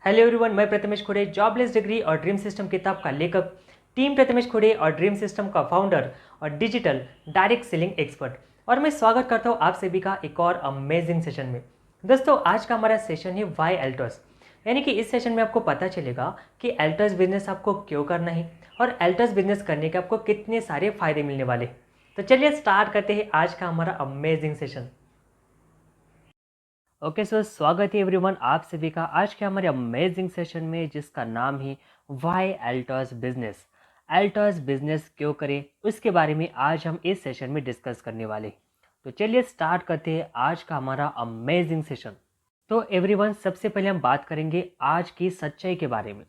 Hello everyone, मैं Prathamesh Khude, jobless degree और dream system किताब का लेखक, टीम प्रथमेश खुड़े और ड्रीम सिस्टम का फाउंडर और डिजिटल डायरेक्ट सेलिंग एक्सपर्ट। और मैं स्वागत करता हूँ आप सभी का एक और अमेजिंग सेशन में। दोस्तों, आज का हमारा सेशन है वाई एल्टर्स, यानी कि इस सेशन में आपको पता चलेगा कि एल्टर्स बिजनेस आपको क्यों करना है और एल्टर्स बिजनेस करने के आपको कितने सारे फायदे मिलने वाले। तो चलिए स्टार्ट करते हैं आज का हमारा अमेजिंग सेशन। ओके सर, स्वागत है एवरीवन आप सभी का आज के हमारे अमेजिंग सेशन में, जिसका नाम है why alters business. Alters business क्यों करें, उसके बारे में आज हम इस सेशन में डिस्कस करने वाले हैं। तो चलिए स्टार्ट करते हैं आज का हमारा अमेजिंग सेशन। तो एवरीवन, सबसे पहले हम बात करेंगे आज की सच्चाई के बारे में।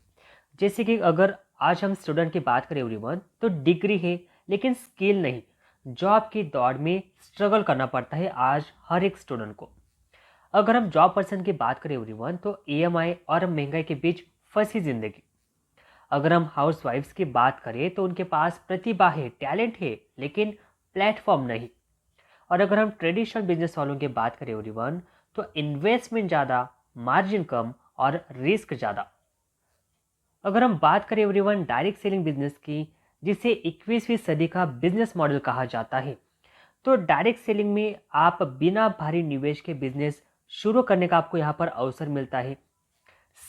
जैसे कि अगर आज हम स्टूडेंट की बात करें एवरीवन, तो डिग्री है लेकिन स्किल नहीं। जॉब की दौड़ में स्ट्रगल करना पड़ता है आज हर एक स्टूडेंट को। अगर हम जॉब पर्सन की बात करें एवरीवन, तो ईएमआई और महंगाई के बीच फंसी जिंदगी। अगर हम हाउस वाइफ्स की बात करें तो उनके पास प्रतिभा है, टैलेंट है, लेकिन प्लेटफॉर्म नहीं। और अगर हम ट्रेडिशनल बिजनेस वालों की बात करें एवरीवन, तो इन्वेस्टमेंट ज़्यादा, मार्जिन कम और रिस्क ज़्यादा। अगर हम बात करें एवरीवन डायरेक्ट सेलिंग बिजनेस की, जिसे 21वीं सदी का बिजनेस मॉडल कहा जाता है, तो डायरेक्ट सेलिंग में आप बिना भारी निवेश के बिजनेस शुरू करने का आपको यहाँ पर अवसर मिलता है।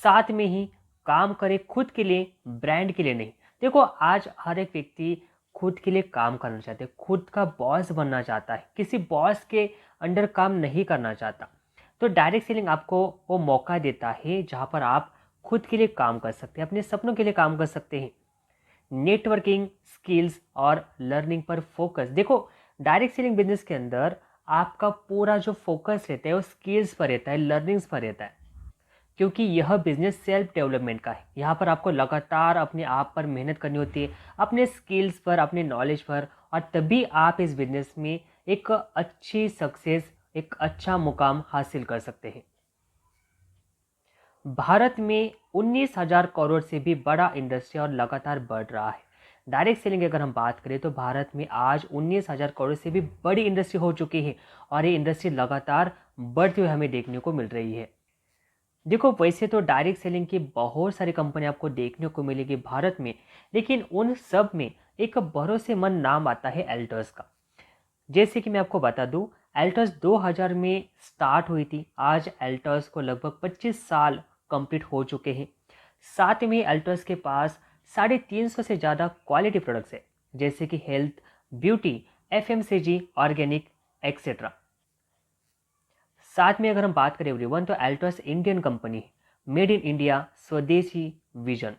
साथ में ही काम करें खुद के लिए, ब्रांड के लिए नहीं। देखो, आज हर एक व्यक्ति खुद के लिए काम करना चाहते हैं, खुद का बॉस बनना चाहता है, किसी बॉस के अंडर काम नहीं करना चाहता। तो डायरेक्ट सेलिंग आपको वो मौका देता है जहाँ पर आप खुद के लिए काम कर सकते हैं, अपने सपनों के लिए काम कर सकते हैं। नेटवर्किंग स्किल्स और लर्निंग पर फोकस। देखो, डायरेक्ट सेलिंग बिजनेस के अंदर आपका पूरा जो फोकस रहता है वो स्किल्स पर रहता है, लर्निंग्स पर रहता है, क्योंकि यह बिजनेस सेल्फ डेवलपमेंट का है। यहाँ पर आपको लगातार अपने आप पर मेहनत करनी होती है, अपने स्किल्स पर, अपने नॉलेज पर, और तभी आप इस बिजनेस में एक अच्छी सक्सेस, एक अच्छा मुकाम हासिल कर सकते हैं। भारत में 19,000 करोड़ से भी बड़ा इंडस्ट्री और लगातार बढ़ रहा है। डायरेक्ट सेलिंग की अगर हम बात करें तो भारत में आज 19,000 करोड़ से भी बड़ी इंडस्ट्री हो चुकी है, और ये इंडस्ट्री लगातार बढ़ती हुई हमें देखने को मिल रही है। देखो, वैसे तो डायरेक्ट सेलिंग की बहुत सारी कंपनी आपको देखने को मिलेगी भारत में, लेकिन उन सब में एक भरोसेमंद नाम आता है एल्टर्स का। जैसे कि मैं आपको बता दूं, एल्टर्स 2000 में स्टार्ट हुई थी। आज एल्टर्स को लगभग 25 साल कंप्लीट हो चुके हैं। साथ में एल्टर्स के पास 350 से ज़्यादा क्वालिटी प्रोडक्ट्स है, जैसे कि health, beauty, FMCG, organic, etcetera. साथ में अगर हम बात करें एवरीवन, तो एल्टर्स इंडियन कंपनी है, मेड इन इंडिया, स्वदेशी विजन।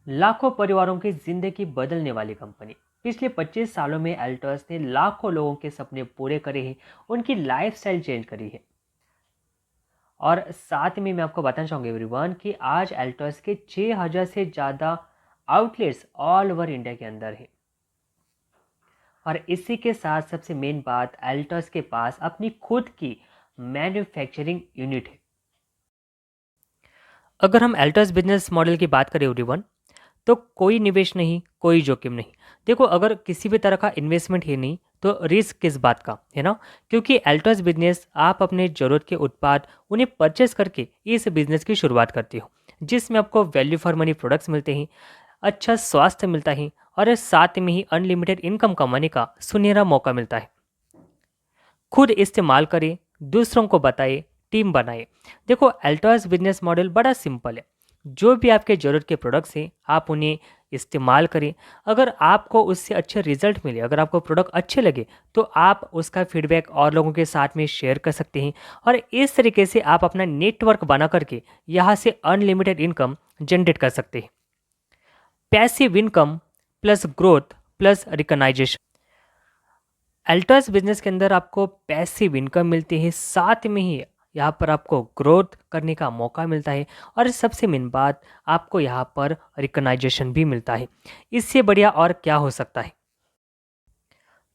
लाखों परिवारों की जिंदगी बदलने वाली कंपनी। पिछले 25 सालों में एल्टर्स ने लाखों लोगों के सपने पूरे करे हैं, उनकी लाइफस्टाइल चेंज करी है। और साथ में मैं आपको बताना चाहूँगा एवरीवन कि आज एल्टर्स के 6000 से ज़्यादा आउटलेट्स ऑल ओवर इंडिया के अंदर है। और इसी के साथ सबसे मेन बात, एल्टर्स के पास अपनी खुद की मैन्युफैक्चरिंग यूनिट है। अगर हम एल्टर्स बिजनेस मॉडल की बात करें एवरीवन, तो कोई निवेश नहीं, कोई जोखिम नहीं। देखो, अगर किसी भी तरह का इन्वेस्टमेंट है नहीं, तो रिस्क किस बात का है ना। क्योंकि एल्टर्स बिजनेस आप अपने ज़रूरत के उत्पाद उन्हें परचेस करके इस बिजनेस की शुरुआत करते हो, जिसमें आपको वैल्यू फॉर मनी प्रोडक्ट्स मिलते हैं, अच्छा स्वास्थ्य मिलता है, और साथ में ही अनलिमिटेड इनकम कमाने का सुनहरा मौका मिलता है। खुद इस्तेमाल करें, दूसरों को बताएं, टीम बनाएं। देखो, एल्टर्स बिजनेस मॉडल बड़ा सिंपल है। जो भी आपके ज़रूरत के प्रोडक्ट्स हैं, आप उन्हें इस्तेमाल करें। अगर आपको उससे अच्छे रिजल्ट मिले, अगर आपको प्रोडक्ट अच्छे लगे, तो आप उसका फीडबैक और लोगों के साथ में शेयर कर सकते हैं, और इस तरीके से आप अपना नेटवर्क बना करके यहाँ से अनलिमिटेड इनकम जनरेट कर सकते हैं। Passive income plus growth plus recognisation. एल्टर्स business के अंदर आपको पैसिव इनकम मिलती है, साथ में ही यहाँ पर आपको ग्रोथ करने का मौका मिलता है, और सबसे मेन बात, आपको यहाँ पर रिकग्नाइजेशन भी मिलता है। इससे बढ़िया और क्या हो सकता है।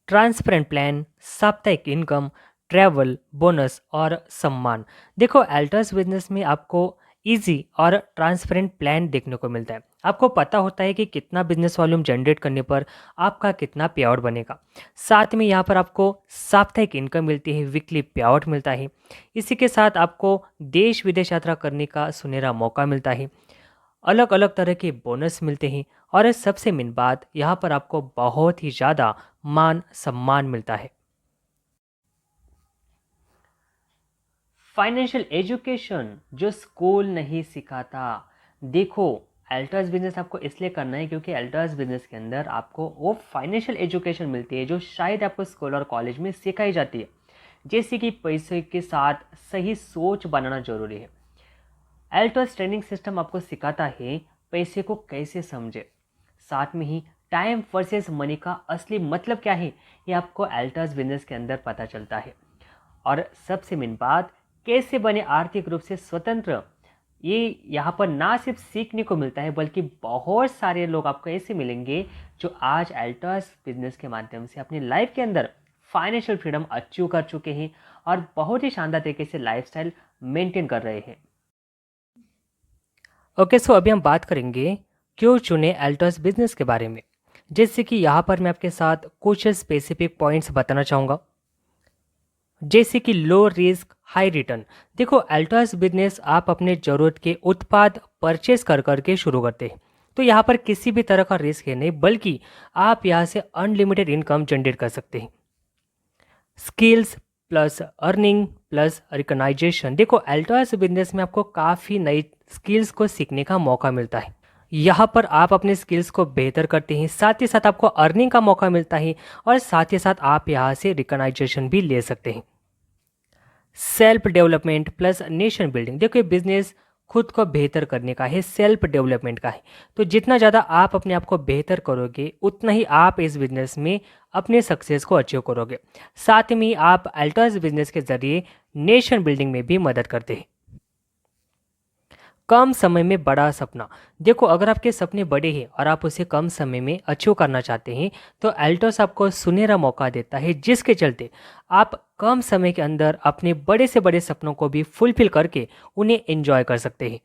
ट्रांसपेरेंट प्लान, साप्ताहिक इनकम, ट्रैवल, बोनस और सम्मान। देखो, एल्टर्स बिजनेस में आपको ईजी और ट्रांसपेरेंट प्लान देखने को मिलता है। आपको पता होता है कि कितना बिजनेस वॉल्यूम जनरेट करने पर आपका कितना पे आउट बनेगा। साथ में यहाँ पर आपको साप्ताहिक इनकम मिलती है, वीकली पे आउट मिलता है। इसी के साथ आपको देश विदेश यात्रा करने का सुनहरा मौका मिलता है, अलग अलग तरह के बोनस मिलते हैं और सबसे मेन बात, यहाँ पर आपको बहुत ही ज़्यादा मान सम्मान मिलता है। फाइनेंशियल एजुकेशन जो स्कूल नहीं सिखाता। देखो, अल्टर्स बिजनेस आपको इसलिए करना है क्योंकि अल्टर्स बिजनेस के अंदर आपको वो फाइनेंशियल एजुकेशन मिलती है जो शायद आपको स्कूल और कॉलेज में सिखाई जाती है। जैसे कि पैसे के साथ सही सोच बनाना जरूरी है। अल्टर्स ट्रेनिंग सिस्टम आपको सिखाता है पैसे को कैसे समझे, साथ में ही टाइम वर्सेस मनी का असली मतलब क्या है ये आपको अल्टर्स बिजनेस के अंदर पता चलता है। और सबसे मेन बात, कैसे बने आर्थिक रूप से स्वतंत्र, ये यहाँ पर ना सिर्फ सीखने को मिलता है बल्कि बहुत सारे लोग आपको ऐसे मिलेंगे जो आज अल्टर्स बिजनेस के माध्यम से अपनी लाइफ के अंदर फाइनेंशियल फ्रीडम अचीव कर चुके हैं और बहुत ही शानदार तरीके से लाइफस्टाइल मेंटेन कर रहे हैं। ओके, सो अभी हम बात करेंगे क्यों चुने अल्टर्स बिजनेस के बारे में। जैसे कि यहाँ पर मैं आपके साथ कुछ स्पेसिफिक पॉइंट्स बताना चाहूँगा, जैसे कि लो रिस्क हाई रिटर्न। देखो, अल्टर्स बिजनेस आप अपने ज़रूरत के उत्पाद परचेस कर करके शुरू करते हैं, तो यहाँ पर किसी भी तरह का रिस्क है नहीं, बल्कि आप यहाँ से अनलिमिटेड इनकम जनरेट कर सकते हैं। Skills plus earning plus recognisation. देखो, अल्टर्स बिजनेस में आपको काफ़ी नई स्किल्स को सीखने का मौका मिलता है। यहाँ पर आप अपने स्किल्स को बेहतर करते हैं, साथ ही साथ आपको अर्निंग का मौका मिलता है और साथ ही साथ आप यहाँ से रिकग्नाइजेशन भी ले सकते हैं। Self development plus nation building. देखो, ये बिजनेस खुद को बेहतर करने का है, सेल्फ डेवलपमेंट का है। तो जितना ज़्यादा आप अपने आप को बेहतर करोगे उतना ही आप इस बिजनेस में अपने सक्सेस को अचीव करोगे। साथ में आप अल्टर्स बिजनेस के जरिए नेशन बिल्डिंग में भी मदद करते हैं। कम समय में बड़ा सपना। देखो, अगर आपके सपने बड़े हैं और आप उसे कम समय में अचीव करना चाहते हैं तो अल्टर्स आपको सुनहरा मौका देता है, जिसके चलते आप कम समय के अंदर अपने बड़े से बड़े सपनों को भी फुलफिल करके उन्हें एंजॉय कर सकते हैं।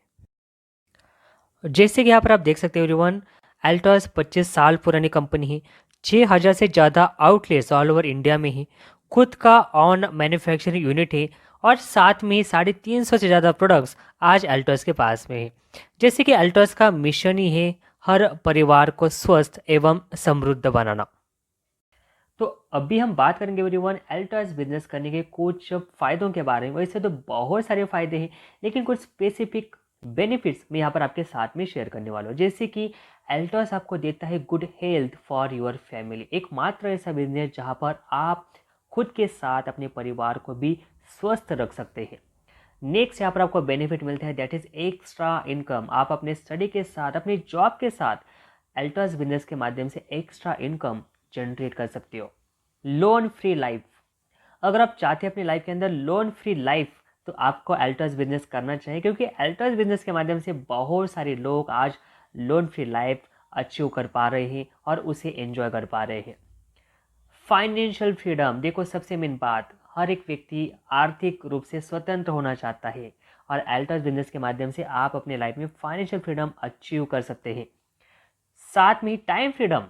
जैसे कि यहाँ पर आप देख सकते हो एवरीवन, अल्टर्स 25 साल पुरानी कंपनी है, 6000 से ज़्यादा आउटलेट्स ऑल ओवर इंडिया में ही, खुद का ऑन मैन्युफैक्चरिंग यूनिट है और साथ में 350 से ज़्यादा प्रोडक्ट्स आज अल्टर्स के पास में है। जैसे कि अल्टर्स का मिशन ही है हर परिवार को स्वस्थ एवं समृद्ध बनाना। तो अभी हम बात करेंगे एवरीवन अल्टर्स बिजनेस करने के कुछ फ़ायदों के बारे में। वैसे तो बहुत सारे फ़ायदे हैं, लेकिन कुछ स्पेसिफिक बेनिफिट्स मैं यहाँ पर आपके साथ में शेयर करने वाला हूँ। जैसे कि अल्टर्स आपको देता है good health for your family, एकमात्र ऐसा बिजनेस जहाँ पर आप खुद के साथ अपने परिवार को भी स्वस्थ रख सकते हैं। नेक्स्ट यहाँ पर आपको बेनिफिट मिलता है, दैट इज़ एक्स्ट्रा इनकम। आप अपने स्टडी के साथ, अपनी जॉब के साथ अल्टर्स बिजनेस के माध्यम से एक्स्ट्रा इनकम जनरेट कर सकते हो। Loan free life. अगर आप चाहते हैं अपनी लाइफ के अंदर लोन फ्री लाइफ, तो आपको अल्टर्स बिजनेस करना चाहिए, क्योंकि अल्टर्स बिजनेस के माध्यम से बहुत सारे लोग आज लोन फ्री लाइफ अचीव कर पा रहे हैं और उसे एंजॉय कर पा रहे हैं। Financial freedom. देखो, सबसे मेन बात, हर एक व्यक्ति आर्थिक रूप से स्वतंत्र होना चाहता है और अल्टर्स बिजनेस के माध्यम से आप अपने लाइफ में फाइनेंशियल फ्रीडम अचीव कर सकते हैं। साथ में टाइम फ्रीडम।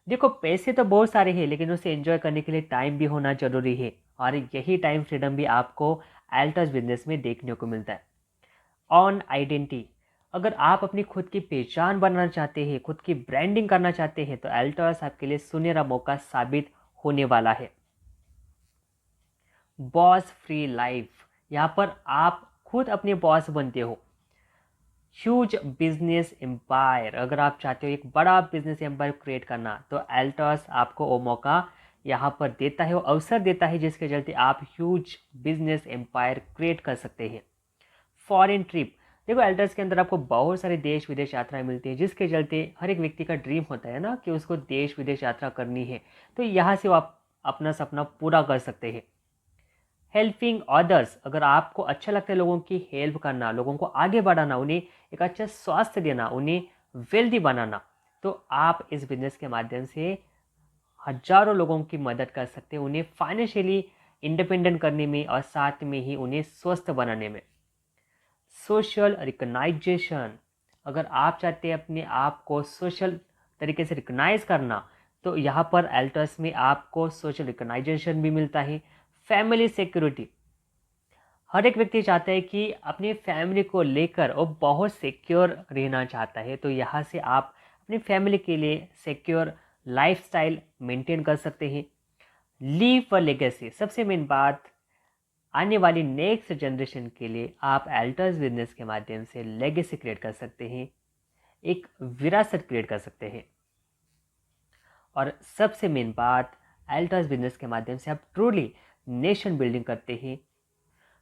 देखो, पैसे तो बहुत सारे हैं, लेकिन उसे एंजॉय करने के लिए टाइम भी होना जरूरी है और यही टाइम फ्रीडम भी आपको अल्टर्स बिजनेस में देखने को मिलता है। On identity. अगर आप अपनी खुद की पहचान बनाना चाहते हैं, खुद की ब्रांडिंग करना चाहते हैं, तो अल्टर्स आपके लिए सुनहरा मौका साबित होने वाला है। Boss free life. यहाँ पर आप खुद अपने बॉस बनते हो। Huge business empire. अगर आप चाहते हो एक बड़ा बिजनेस एम्पायर क्रिएट करना, तो अल्टर्स आपको वो मौका यहाँ पर देता है, वो अवसर देता है, जिसके चलते आप ह्यूज बिजनेस एम्पायर क्रिएट कर सकते हैं। Foreign trip. देखो, अल्टर्स के अंदर आपको बहुत सारे देश विदेश यात्राएं मिलती है, जिसके चलते हर एक व्यक्ति का ड्रीम होता है ना कि उसको देश विदेश यात्रा करनी है, तो यहाँ से वो आप अपना सपना पूरा कर सकते हैं। Helping others. अगर आपको अच्छा लगता है लोगों की हेल्प करना, लोगों को आगे बढ़ाना, उन्हें एक अच्छा स्वास्थ्य देना, उन्हें वेल्दी बनाना, तो आप इस बिजनेस के माध्यम से हजारों लोगों की मदद कर सकते हैं, उन्हें फाइनेंशियली इंडिपेंडेंट करने में और साथ में ही उन्हें स्वस्थ बनाने में। Social recognisation. अगर आप चाहते हैं अपने आप को सोशल तरीके से रिकग्नाइज करना, तो यहाँ पर एल्टर्स में आपको सोशल रिकग्नाइजेशन भी मिलता है। फैमिली सिक्योरिटी, हर एक व्यक्ति चाहता है कि अपनी फैमिली को लेकर वो बहुत सिक्योर रहना चाहता है, तो यहाँ से आप अपनी फैमिली के लिए सिक्योर लाइफस्टाइल मेंटेन कर सकते हैं। लीव अ लेगेसी, सबसे मेन बात, आने वाली नेक्स्ट जनरेशन के लिए आप एल्टर्स बिजनेस के माध्यम से लेगेसी क्रिएट कर सकते हैं, एक विरासत क्रिएट कर सकते हैं। और सबसे मेन बात, एल्टर्स बिजनेस के माध्यम से आप ट्रूली नेशन बिल्डिंग करते हैं।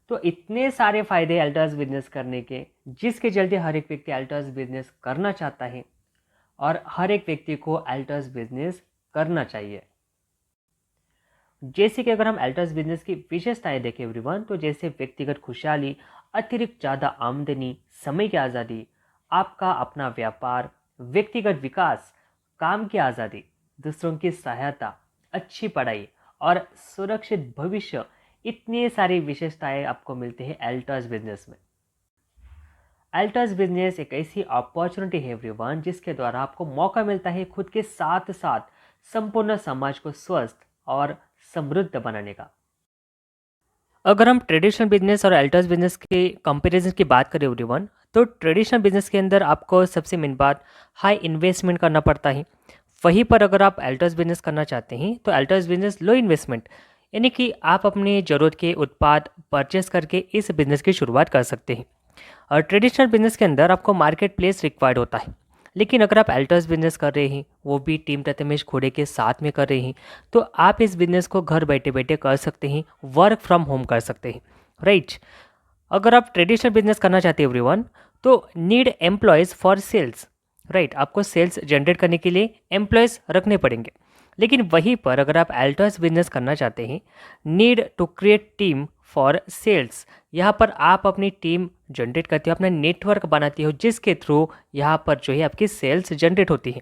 तो इतने सारे फायदे एल्टर्स बिजनेस करने के, जिसके चलते हर एक व्यक्ति एल्टर्स बिजनेस करना चाहता है और हर एक व्यक्ति को एल्टर्स बिजनेस करना चाहिए। जैसे कि अगर हम एल्टर्स बिजनेस की विशेषताएं देखें एवरीवन, तो जैसे व्यक्तिगत खुशहाली, अतिरिक्त ज़्यादा आमदनी, समय की आज़ादी, आपका अपना व्यापार, व्यक्तिगत विकास, काम की आज़ादी, दूसरों की सहायता, अच्छी पढ़ाई और सुरक्षित भविष्य, इतनी सारी विशेषताएं आपको मिलती है एल्टर्स बिजनेस में। एल्टर्स बिजनेस एक ऐसी अपॉर्चुनिटी है एवरीवन, जिसके द्वारा आपको मौका मिलता है खुद के साथ साथ संपूर्ण समाज को स्वस्थ और समृद्ध बनाने का। अगर हम ट्रेडिशनल बिजनेस और एल्टर्स बिजनेस के कंपैरिजन की बात करें एवरीवन, तो ट्रेडिशनल बिजनेस के अंदर आपको सबसे मेन बात हाई इन्वेस्टमेंट करना पड़ता है। वहीं पर अगर आप एल्टर्स बिजनेस करना चाहते हैं तो एल्टर्स बिजनेस लो इन्वेस्टमेंट, यानी कि आप अपनी ज़रूरत के उत्पाद परचेस करके इस बिज़नेस की शुरुआत कर सकते हैं। और ट्रेडिशनल बिजनेस के अंदर आपको मार्केट प्लेस रिक्वायर्ड होता है, लेकिन अगर आप एल्टर्स बिजनेस कर रहे हैं, वो भी टीम प्रथमेश खोड़े के साथ में कर रहे हैं, तो आप इस बिजनेस को घर बैठे बैठे कर सकते हैं, वर्क फ्रॉम होम कर सकते हैं, राइट। अगर आप ट्रेडिशनल बिजनेस करना चाहते हैं एवरीवन, तो need employees for sales, right, आपको सेल्स जनरेट करने के लिए एम्प्लॉयज़ रखने पड़ेंगे। लेकिन वहीं पर अगर आप एल्टर्स बिजनेस करना चाहते हैं, need to create team for sales, यहाँ पर आप अपनी टीम जनरेट करते हो, अपना नेटवर्क बनाते हो, जिसके थ्रू यहाँ पर जो है आपकी सेल्स जनरेट होती है।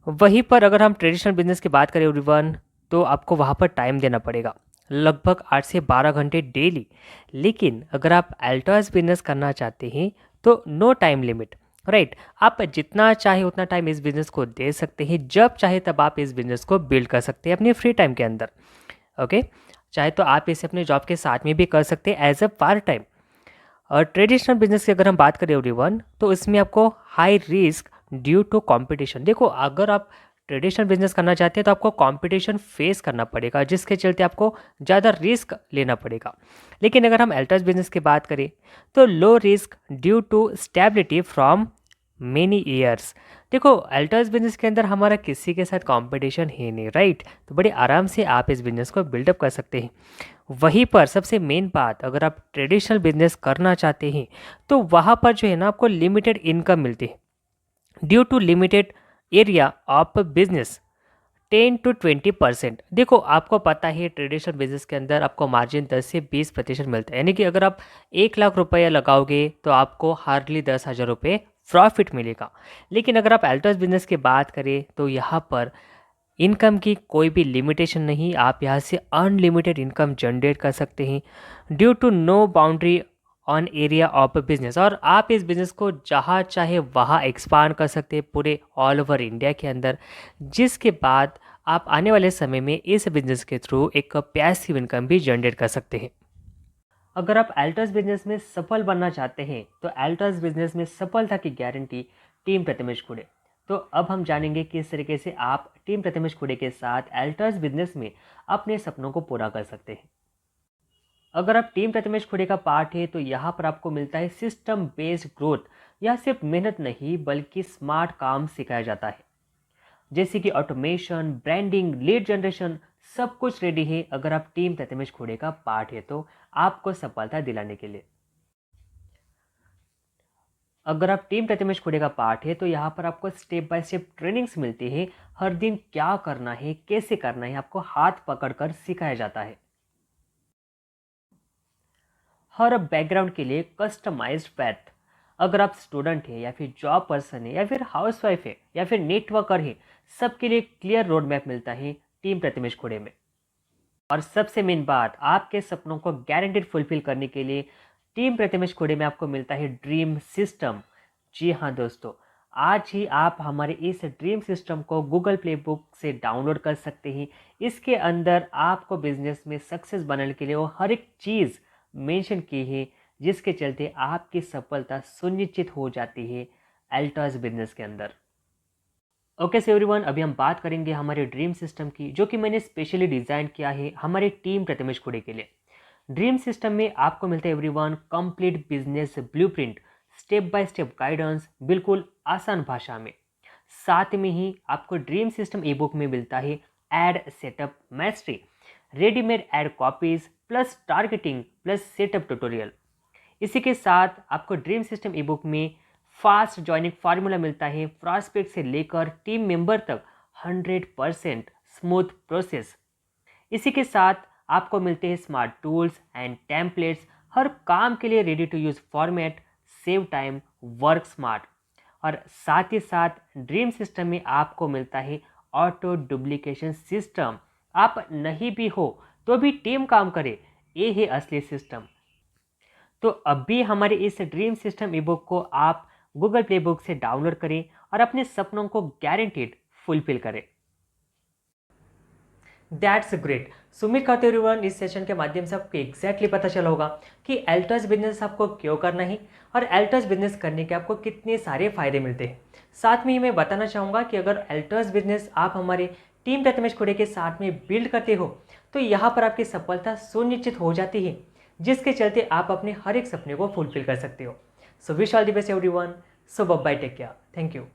वहीं पर अगर हम ट्रेडिशनल बिजनेस की बात करें एवरीवन, तो आपको वहाँ पर टाइम देना पड़ेगा, लगभग 8 से 12 घंटे डेली। लेकिन अगर आप एल्टर्स बिजनेस करना चाहते हैं तो नो टाइम लिमिट, राइट, आप जितना चाहे उतना टाइम इस बिज़नेस को दे सकते हैं, जब चाहे तब आप इस बिज़नेस को बिल्ड कर सकते हैं अपने फ्री टाइम के अंदर। ओके, चाहे तो आप इसे अपने जॉब के साथ में भी कर सकते हैं एज अ पार्ट टाइम। और ट्रेडिशनल बिजनेस की अगर हम बात करें एवरीवन, तो इसमें आपको high risk due to competition. देखो, अगर आप ट्रेडिशनल बिजनेस करना चाहते हैं तो आपको कंपटीशन फेस करना पड़ेगा, जिसके चलते आपको ज़्यादा रिस्क लेना पड़ेगा। लेकिन अगर हम एल्टर्स बिजनेस की बात करें, तो low risk due to stability from many years. देखो, एल्टर्स बिजनेस के अंदर हमारा किसी के साथ कंपटीशन है नहीं, राइट, तो बड़े आराम से आप इस बिजनेस को बिल्डअप कर सकते हैं। वहीं पर सबसे मेन बात, अगर आप ट्रेडिशनल बिजनेस करना चाहते हैं तो वहाँ पर जो है ना आपको लिमिटेड इनकम मिलती है due to limited area of business, 10 to 20%। देखो, आपको पता है ट्रेडिशनल बिजनेस के अंदर आपको मार्जिन 10 से 20% मिलता है, यानी कि अगर आप 1 लाख रुपया लगाओगे तो आपको हार्डली 10,000 रुपये प्रॉफिट मिलेगा। लेकिन अगर आप एल्टर्स बिजनेस की बात करें तो यहाँ पर इनकम की कोई भी लिमिटेशन नहीं, आप यहाँ से अनलिमिटेड इनकम जनरेट कर सकते हैं due to no boundary on area of business. और आप इस बिज़नेस को जहाँ चाहे वहाँ एक्सपांड कर सकते हैं पूरे ऑल ओवर इंडिया के अंदर, जिसके बाद आप आने वाले समय में इस बिज़नेस के थ्रू एक पैसिव इनकम भी जनरेट कर सकते हैं। अगर आप एल्टर्स बिजनेस में सफल बनना चाहते हैं तो एल्टर्स बिजनेस में सफलता की गारंटी टीम प्रथमेश खुड़े। तो अब हम जानेंगे किस तरीके से आप टीम प्रथमेश खुड़े के साथ एल्टर्स बिजनेस में अपने सपनों को पूरा कर सकते हैं। अगर आप टीम प्रथमेश खुड़े का पार्ट है तो यहाँ पर आपको मिलता है सिस्टम बेस्ड ग्रोथ। यह सिर्फ मेहनत नहीं बल्कि स्मार्ट काम सिखाया जाता है, जैसे कि ऑटोमेशन, ब्रांडिंग, लीड जनरेशन, सब कुछ रेडी है अगर आप टीम प्रथमेश खुड़े का पार्ट है तो आपको सफलता दिलाने के लिए। अगर आप टीम प्रथमेश खुड़े का पार्ट है तो यहाँ पर आपको स्टेप बाय स्टेप ट्रेनिंग्स मिलती है, हर दिन क्या करना है, कैसे करना है, आपको हाथ पकड़कर सिखाया जाता है। हर बैकग्राउंड के लिए कस्टमाइज्ड पैथ। अगर आप स्टूडेंट है या फिर जॉब पर्सन है या फिर हाउसवाइफ है या फिर नेटवर्कर है, सबके लिए क्लियर रोड मैप मिलता है टीम प्रथमेश खुड़े में। और सबसे मेन बात, आपके सपनों को गारंटेड फुलफिल करने के लिए टीम प्रतिमेश खुड़े में आपको मिलता है ड्रीम सिस्टम। जी हाँ दोस्तों, आज ही आप हमारे इस ड्रीम सिस्टम को गूगल प्ले बुक से डाउनलोड कर सकते हैं। इसके अंदर आपको बिजनेस में सक्सेस बनाने के लिए वो हर एक चीज़ मेंशन की है, जिसके चलते आपकी सफलता सुनिश्चित हो जाती है एल्टर्स बिजनेस के अंदर। ओके सो एवरीवन, अभी हम बात करेंगे हमारे ड्रीम सिस्टम की, जो कि मैंने स्पेशली डिज़ाइन किया है हमारे टीम प्रतिमेश खुड़े के लिए। ड्रीम सिस्टम में आपको मिलता है everyone complete business blueprint, step by step guidance, बिल्कुल आसान भाषा में। साथ में ही आपको ड्रीम सिस्टम ई बुक में मिलता है ad setup mastery, readymade ad copies plus targeting plus setup tutorial. इसी के साथ आपको ड्रीम सिस्टम ई बुक में फास्ट जॉइनिंग फार्मूला मिलता है, प्रॉस्पेक्ट से लेकर टीम मेंबर तक 100% स्मूथ प्रोसेस। इसी के साथ आपको मिलते हैं स्मार्ट टूल्स एंड टेम्पलेट्स, हर काम के लिए ready to use format, save time, work smart. और साथ ही साथ ड्रीम सिस्टम में आपको मिलता है ऑटो डुप्लीकेशन सिस्टम। आप नहीं भी हो तो भी टीम काम करे, ये है असली सिस्टम। तो अभी हमारे इस ड्रीम सिस्टम ई बुक को आप गूगल प्ले बुक से डाउनलोड करें और अपने सपनों को गारंटीड फुलफिल करें। That's great. सुमित करते एवरीवन, इस सेशन के माध्यम से आपको एग्जैक्टली पता चला होगा कि एल्टर्स बिजनेस आपको क्यों करना है और एल्टर्स बिजनेस करने के आपको कितने सारे फायदे मिलते हैं। साथ में ही मैं बताना चाहूँगा कि अगर एल्टर्स बिजनेस आप हमारे टीम प्रतिमेश खुड़े के साथ में बिल्ड करते हो तो यहाँ पर आपकी सफलता सुनिश्चित हो जाती है, जिसके चलते आप अपने हर एक सपने को फुलफिल कर सकते हो। So wish all the best everyone. So bye, take care, thank you.